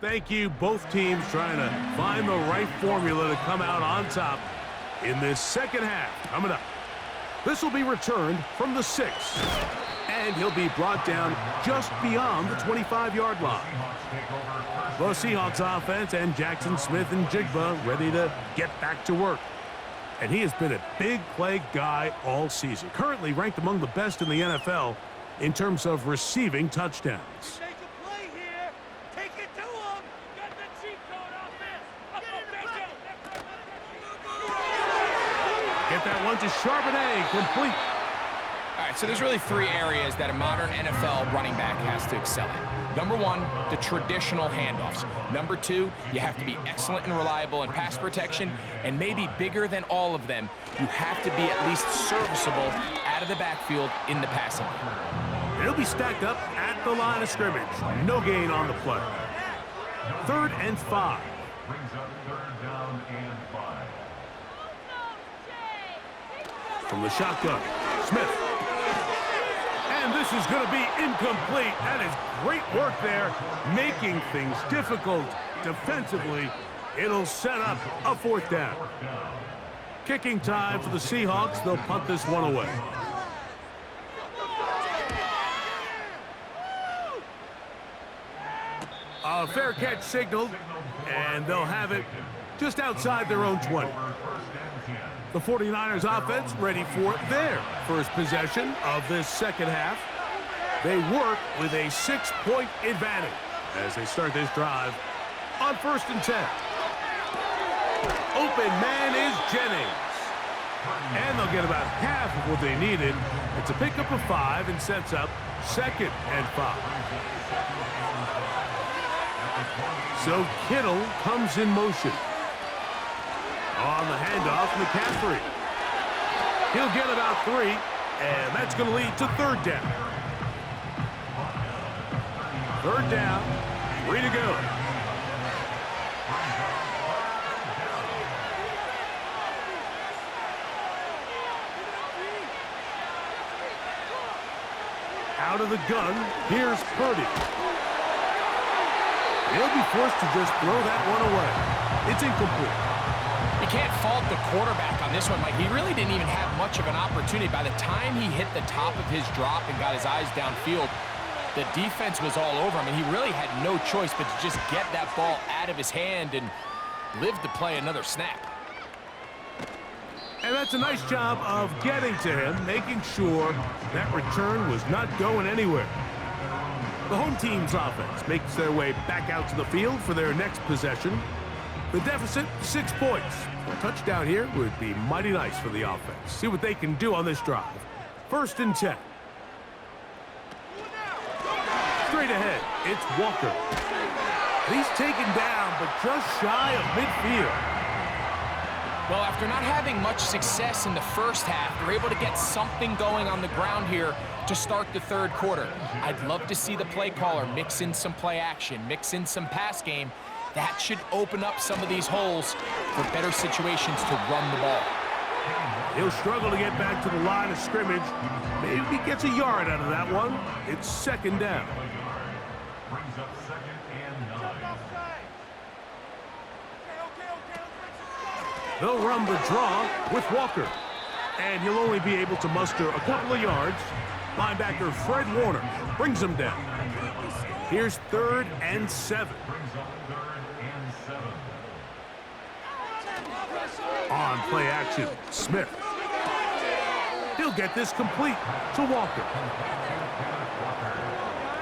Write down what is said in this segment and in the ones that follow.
Thank you. Both teams trying to find the right formula to come out on top in this second half. Coming up, this will be returned from the 6. And he'll be brought down just beyond the 25-yard line. The Seahawks offense and Jackson Smith and Jigba ready to get back to work. And he has been a big play guy all season. Currently ranked among the best in the NFL in terms of receiving touchdowns. Get that one to Charbonnet, complete. All right, so there's really 3 areas that a modern NFL running back has to excel in. Number 1, the traditional handoffs. Number 2, you have to be excellent and reliable in pass protection, and maybe bigger than all of them, you have to be at least serviceable out of the backfield in the passing game. He'll be stacked up at the line of scrimmage. No gain on the play. 3rd and 5. Brings up 3rd down and 5. From the shotgun, Smith. And this is going to be incomplete. That is great work there, making things difficult defensively. It'll set up a 4th down. Kicking time for the Seahawks. They'll punt this one away. A fair catch signaled, and they'll have it just outside their own 20. The 49ers offense ready for their first possession of this second half. They work with a 6-point advantage as they start this drive on 1st and 10. Open man is Jennings. And they'll get about half of what they needed. It's a pickup of 5 and sets up 2nd and 5. So Kittle comes in motion. On the handoff, McCaffrey. He'll get about 3, and that's going to lead to 3rd down. 3rd down, 3 to go. Out of the gun, here's Purdy. He'll be forced to just throw that one away. It's incomplete. You can't fault the quarterback on this one, Mike. He really didn't even have much of an opportunity. By the time he hit the top of his drop and got his eyes downfield, the defense was all over him, and he really had no choice but to just get that ball out of his hand and live to play another snap. And that's a nice job of getting to him, making sure that return was not going anywhere. The home team's offense makes their way back out to the field for their next possession. The deficit, 6 points. A touchdown here would be mighty nice for the offense. See what they can do on this drive. 1st and 10. Straight ahead, it's Walker. He's taken down, but just shy of midfield. Well, after not having much success in the first half, they're able to get something going on the ground here to start the 3rd quarter. I'd love to see the play caller mix in some play action, mix in some pass game. That should open up some of these holes for better situations to run the ball. He'll struggle to get back to the line of scrimmage. Maybe he gets a yard out of that one. It's 2nd down. Brings up 2nd and 9. They'll run the draw with Walker. And he'll only be able to muster a couple of yards. Linebacker Fred Warner brings him down. Here's 3rd and 7. On play action, Smith. He'll get this complete to Walker.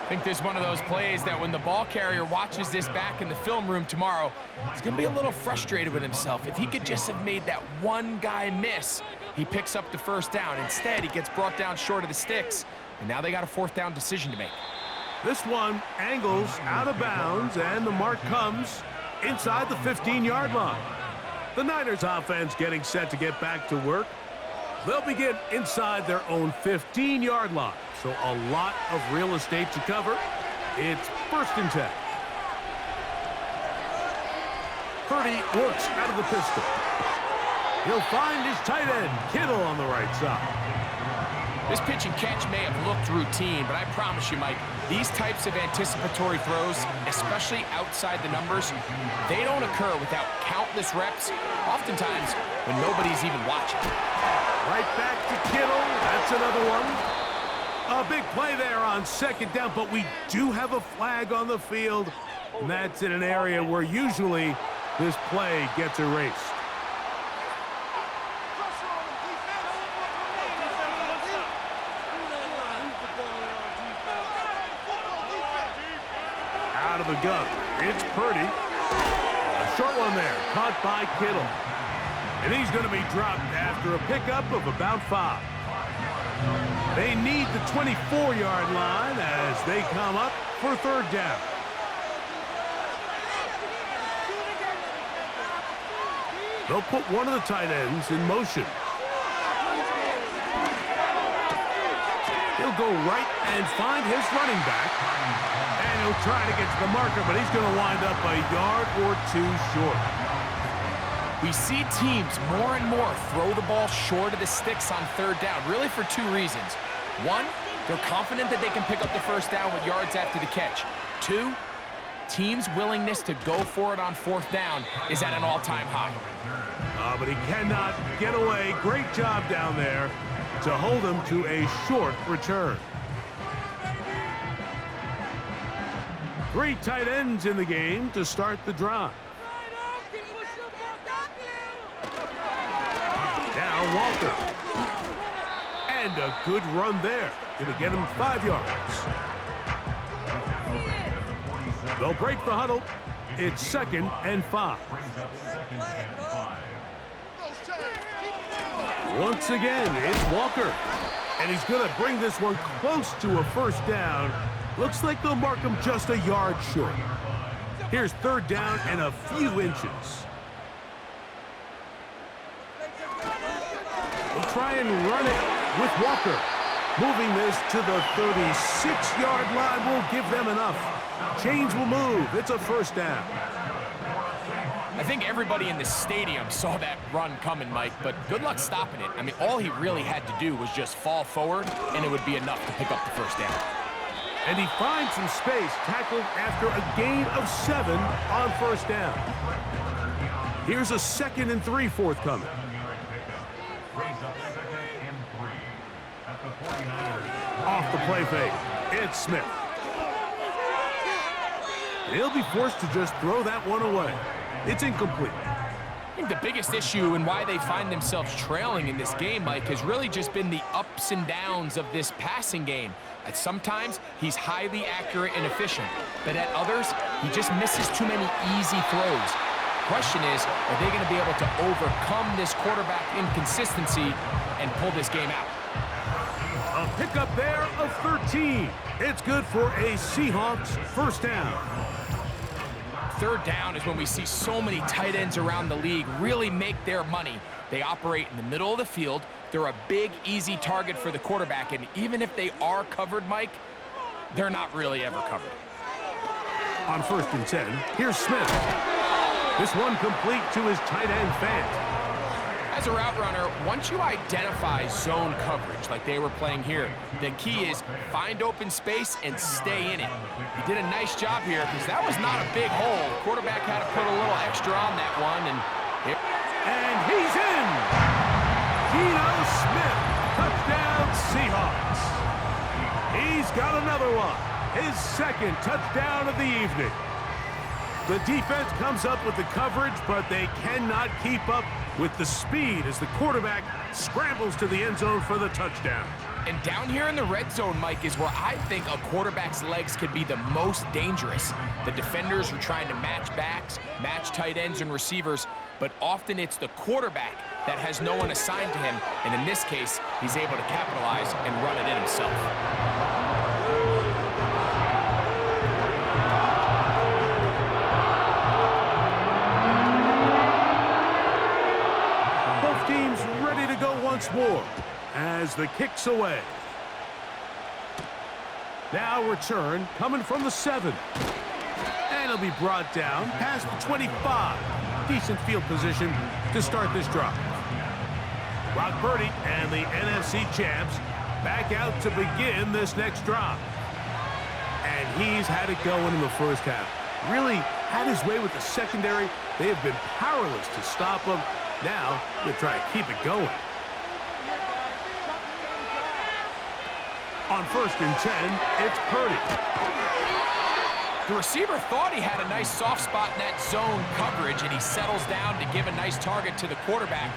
I think this is one of those plays that when the ball carrier watches this back in the film room tomorrow, he's going to be a little frustrated with himself. If he could just have made that one guy miss, he picks up the 1st down. Instead, he gets brought down short of the sticks, and now they got a 4th down decision to make. This one angles out of bounds, and the mark comes inside the 15-yard line. The Niners offense getting set to get back to work. They'll begin inside their own 15-yard line, so a lot of real estate to cover. It's 1st and 10. Purdy works out of the pistol. He'll find his tight end, Kittle, on the right side. This pitch and catch may have looked routine, but I promise you, Mike, These types of anticipatory throws, especially outside the numbers, they don't occur without countless reps, oftentimes when nobody's even watching. Right back to Kittle. That's another one. A big play there on second down, but we do have a flag on the field, and that's in an area where usually this play gets erased. Out of the gun, it's Purdy. A short one there, caught by Kittle. And he's going to be dropped after a pickup of about 5. They need the 24-yard line as they come up for third down. They'll put one of the tight ends in motion. He'll go right and find his running back. And he'll try to get to the marker, but he's going to wind up a yard or 2 short. We see teams more and more throw the ball short of the sticks on third down, really for 2 reasons. 1, they're confident that they can pick up the first down with yards after the catch. 2, teams' willingness to go for it on fourth down is at an all-time high. But he cannot get away. Great job down there to hold him to a short return. 3 tight ends in the game to start the drive. Now Walker. And a good run there. Going to get him 5 yards. They'll break the huddle. It's 2nd and 5. Once again, it's Walker. And he's going to bring this one close to a first down. Looks like they'll mark him just a yard short. Here's third down and a few inches. We'll try and run it with Walker. Moving this to the 36-yard line will give them enough. Chains will move. It's a first down. I think everybody in the stadium saw that run coming, Mike, but good luck stopping it. I mean, all he really had to do was just fall forward, and it would be enough to pick up the first down. And he finds some space, tackled after a gain of 7 on first down. Here's a 2nd and 3 forthcoming. Off the play fake, it's Smith. He'll be forced to just throw that one away. It's incomplete. I think the biggest issue and why they find themselves trailing in this game, Mike, has really just been the ups and downs of this passing game. At sometimes, he's highly accurate and efficient, but at others, he just misses too many easy throws. Question is, are they going to be able to overcome this quarterback inconsistency and pull this game out? A pickup there of 13. It's good for a Seahawks first down. Third down is when we see so many tight ends around the league really make their money. They operate in the middle of the field. They're a big, easy target for the quarterback, and even if they are covered, Mike, they're not really ever covered. On 1st and 10, here's Smith. This one complete to his tight end, Fant. As a route runner, once you identify zone coverage like they were playing here, the key is find open space and stay in it. He did a nice job here because that was not a big hole. The quarterback had to put a little extra on that one, and he's in! Geno Smith, touchdown Seahawks. He's got another one, his 2nd touchdown of the evening. The defense comes up with the coverage, but they cannot keep up with the speed as the quarterback scrambles to the end zone for the touchdown. And down here in the red zone, Mike, is where I think a quarterback's legs could be the most dangerous. The defenders are trying to match backs, match tight ends and receivers, but often it's the quarterback that has no one assigned to him, and in this case, he's able to capitalize and run it in himself. Once more as the kick's away. Now return coming from the 7. And he'll be brought down past the 25. Decent field position to start this drive. Brock Purdy and the NFC champs back out to begin this next drive. And he's had it going in the first half. Really had his way with the secondary. They have been powerless to stop him. Now, they'll try to keep it going. On 1st and 10, it's Purdy. The receiver thought he had a nice soft spot in that zone coverage, and he settles down to give a nice target to the quarterback.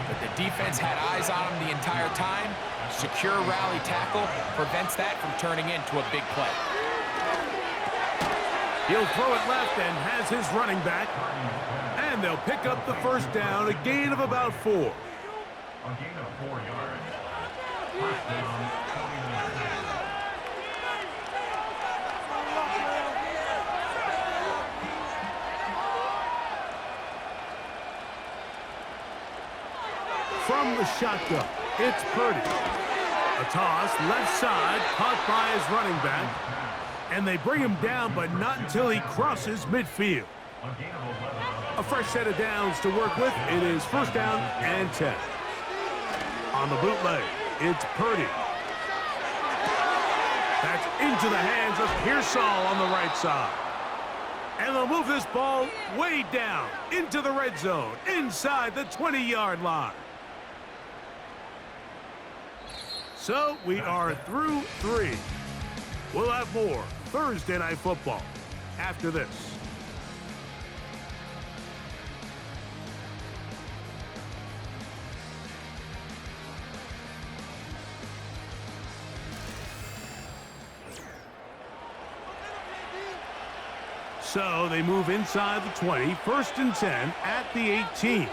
But the defense had eyes on him the entire time. Secure rally tackle prevents that from turning into a big play. He'll throw it left and has his running back. And they'll pick up the first down, a gain of about 4. A gain of 4 yards. First down, 29. From the shotgun, it's Purdy. A toss, left side, caught by his running back. And they bring him down, but not until he crosses midfield. A fresh set of downs to work with. It is 1st down and 10. On the bootleg, it's Purdy. That's into the hands of Pearsall on the right side. And they'll move this ball way down into the red zone, inside the 20-yard line. So we are through 3. We'll have more Thursday Night Football after this. So they move inside the 20, 1st and 10 at the 18.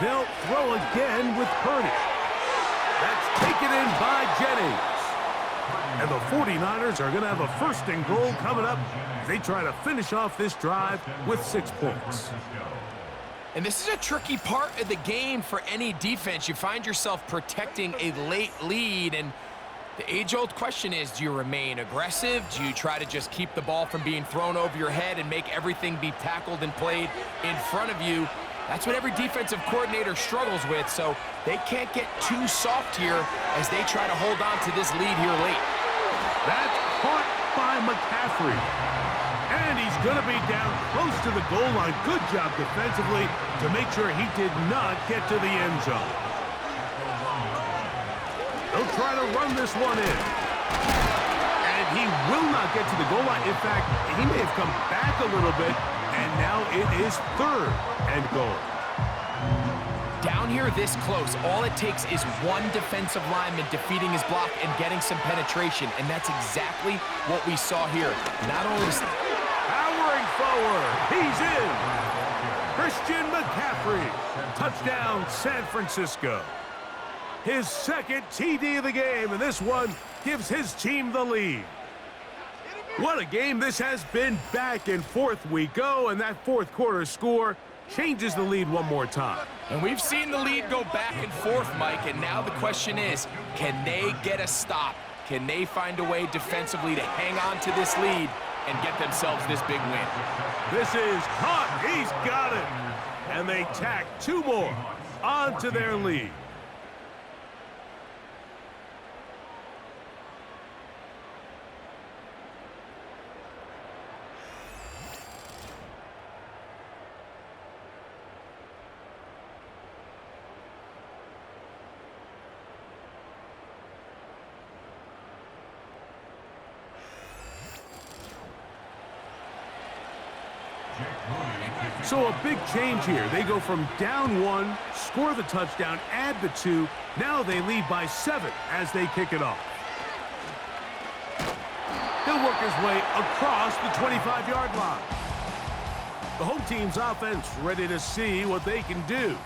They'll throw again with Purdy. That's taken in by Jennings. And the 49ers are going to have a 1st and goal coming up. They try to finish off this drive with 6 points. And this is a tricky part of the game for any defense. You find yourself protecting a late lead, and the age-old question is, do you remain aggressive? Do you try to just keep the ball from being thrown over your head and make everything be tackled and played in front of you? That's what every defensive coordinator struggles with, so they can't get too soft here as they try to hold on to this lead here late. That's caught by McCaffrey. And he's going to be down close to the goal line. Good job defensively to make sure he did not get to the end zone. They'll try to run this one in. And he will not get to the goal line. In fact, he may have come back a little bit, and now it is 3rd and goal. Down here this close, all it takes is one defensive lineman defeating his block and getting some penetration, and that's exactly what we saw here. Not only powering forward, he's in. Christian McCaffrey, touchdown San Francisco. His 2nd TD of the game, and this one gives his team the lead. What a game this has been. Back and forth we go, and that 4th quarter score changes the lead one more time. And we've seen the lead go back and forth, Mike, and now the question is, can they get a stop? Can they find a way defensively to hang on to this lead and get themselves this big win? This is caught. He's got it. And they tack 2 more onto their lead. So a big change here. They go from down 1, score the touchdown, add the 2. Now they lead by 7 as they kick it off. He'll work his way across the 25-yard line. The home team's offense ready to see what they can do.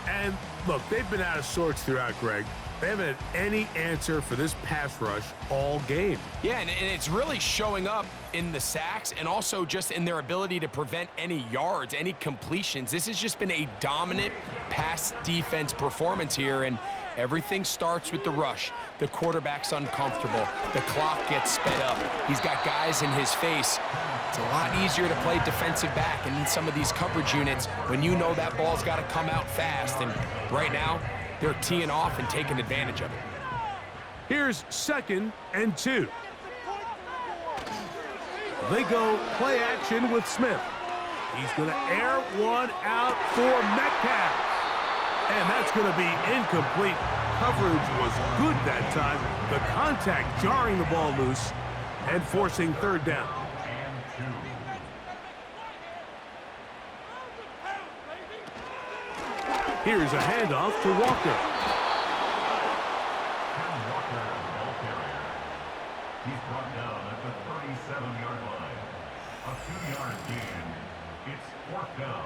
And look, they've been out of sorts throughout, Greg. They haven't had any answer for this pass rush all game. Yeah, and it's really showing up in the sacks and also just in their ability to prevent any yards, any completions. This has just been a dominant pass defense performance here, and everything starts with the rush. The quarterback's uncomfortable. The clock gets sped up. He's got guys in his face. It's a lot easier to play defensive back and in some of these coverage units when you know that ball's got to come out fast. And right now, they're teeing off and taking advantage of it. Here's 2nd and 2. They go play action with Smith. He's going to air one out for Metcalf. And that's going to be incomplete. Coverage was good that time. The contact jarring the ball loose and forcing 3rd down. Here's a handoff to Walker. He's brought down at the 37-yard line. A 2-yard gain. It's 4th down.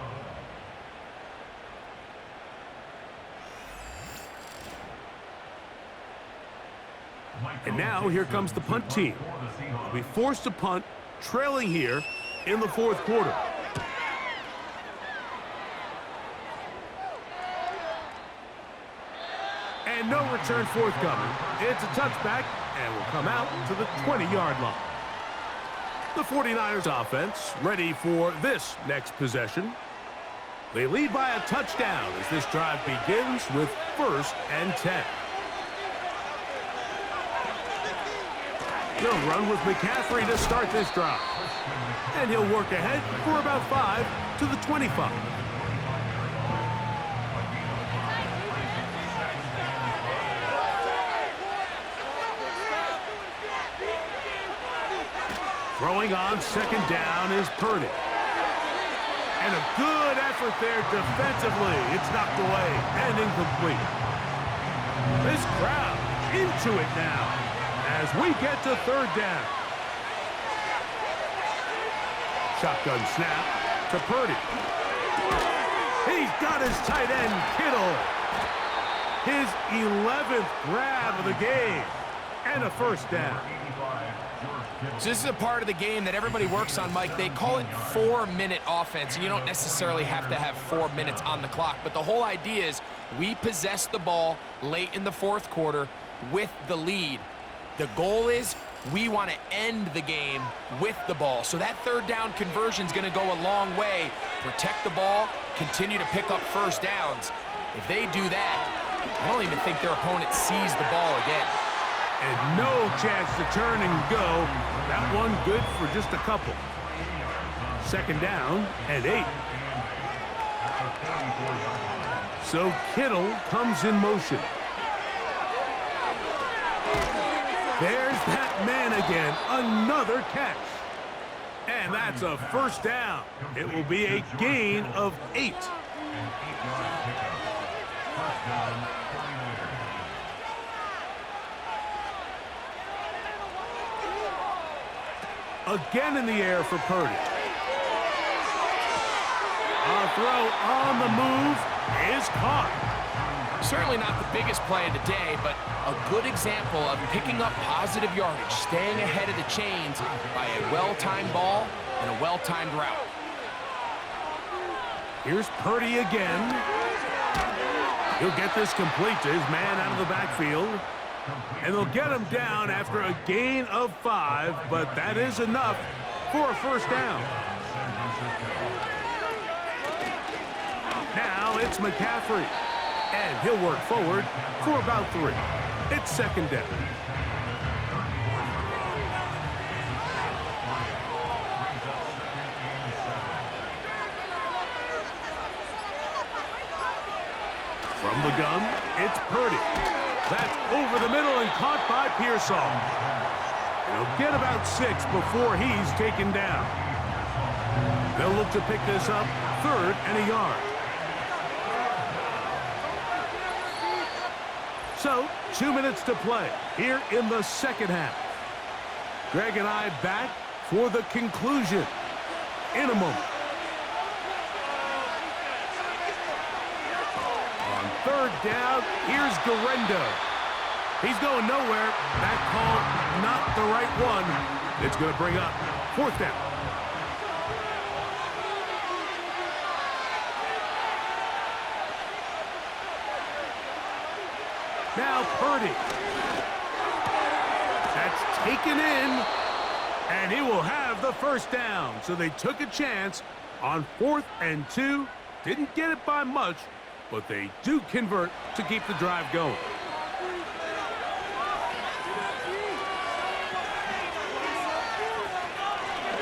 And now here comes the punt team. They'll be forced to punt, trailing here in the 4th quarter. And no return forthcoming. It's a touchback and will come out to the 20-yard line. The 49ers offense ready for this next possession. They lead by a touchdown as this drive begins with 1st and 10. They'll run with McCaffrey to start this drive. And he'll work ahead for about 5 to the 25. Throwing on 2nd down is Purdy. And a good effort there defensively. It's knocked away and incomplete. This crowd into it now as we get to 3rd down. Shotgun snap to Purdy. He's got his tight end, Kittle. His 11th grab of the game and a 1st down. So this is a part of the game that everybody works on, Mike. They call it 4-minute offense, and you don't necessarily have to have 4 minutes on the clock. But the whole idea is we possess the ball late in the 4th quarter with the lead. The goal is we want to end the game with the ball. So that 3rd down conversion is going to go a long way. Protect the ball, continue to pick up 1st downs. If they do that, I don't even think their opponent sees the ball again. And no chance to turn and go. That one good for just a couple. 2nd down and 8. So Kittle comes in motion. There's that man again. Another catch. And that's a 1st down. It will be a gain of 8. Again in the air for Purdy. A throw on the move is caught. Certainly not the biggest play of the day, but a good example of picking up positive yardage, staying ahead of the chains by a well-timed ball and a well-timed route. Here's Purdy again. He'll get this complete to his man out of the backfield. And they'll get him down after a gain of 5, but that is enough for a 1st down. Now it's McCaffrey. And he'll work forward for about 3. It's 2nd down. From the gun, it's Purdy. That's over the middle and caught by Pearsall. He'll get about 6 before he's taken down. They'll look to pick this up 3rd and a yard. So, 2 minutes to play here in the 2nd half. Greg and I back for the conclusion in a moment. On 3rd down, here's Guerrero. He's going nowhere. That call, not the right one. It's going to bring up 4th down. Now Purdy. That's taken in. And he will have the first down. So they took a chance on 4th and 2. Didn't get it by much, but they do convert to keep the drive going.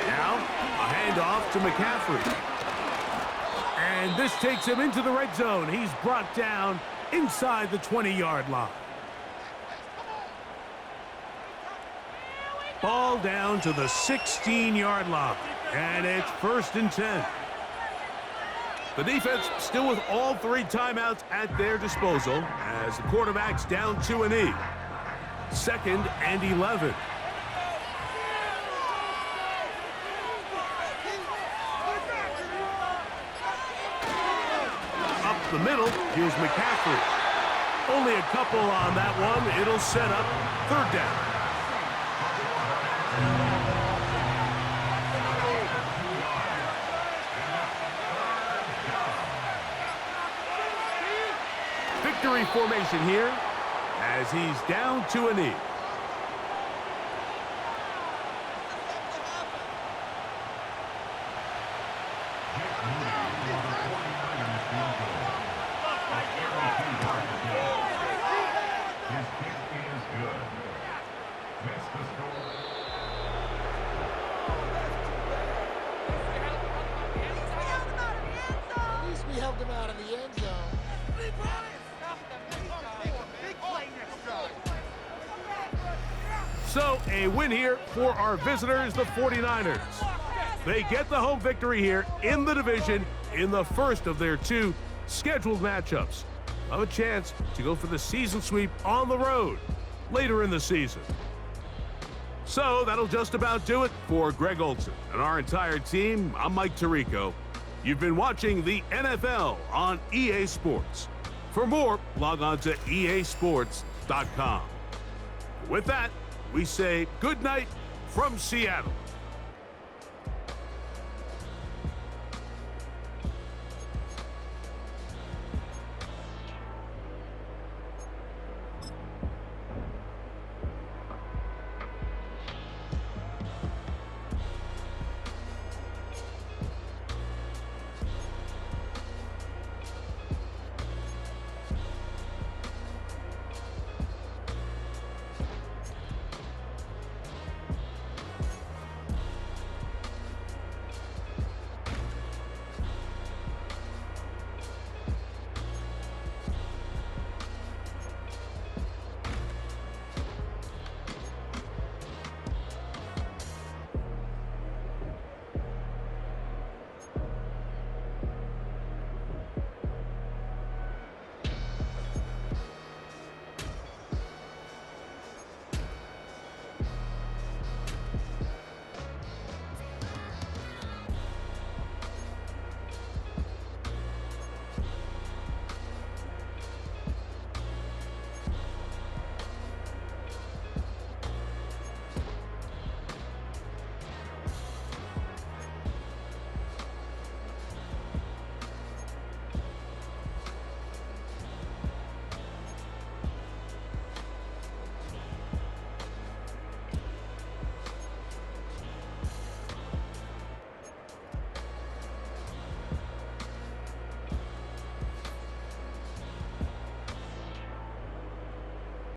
Now, a handoff to McCaffrey. And this takes him into the red zone. He's brought down inside the 20-yard line. Ball down to the 16-yard line. And it's 1st and 10. The defense still with all 3 timeouts at their disposal as the quarterback's down to an E. 2nd and 11. Up the middle, here's McCaffrey. Only a couple on that one. It'll set up 3rd down. Victory formation here as he's down to a knee. At least we helped him out in the end zone. So, a win here for our visitors, the 49ers. They get the home victory here in the division in the first of their 2 scheduled matchups. Have a chance to go for the season sweep on the road later in the season. So, that'll just about do it for Greg Olson and our entire team. I'm Mike Tirico. You've been watching the NFL on EA Sports. For more, log on to easports.com. With that, we say good night from Seattle.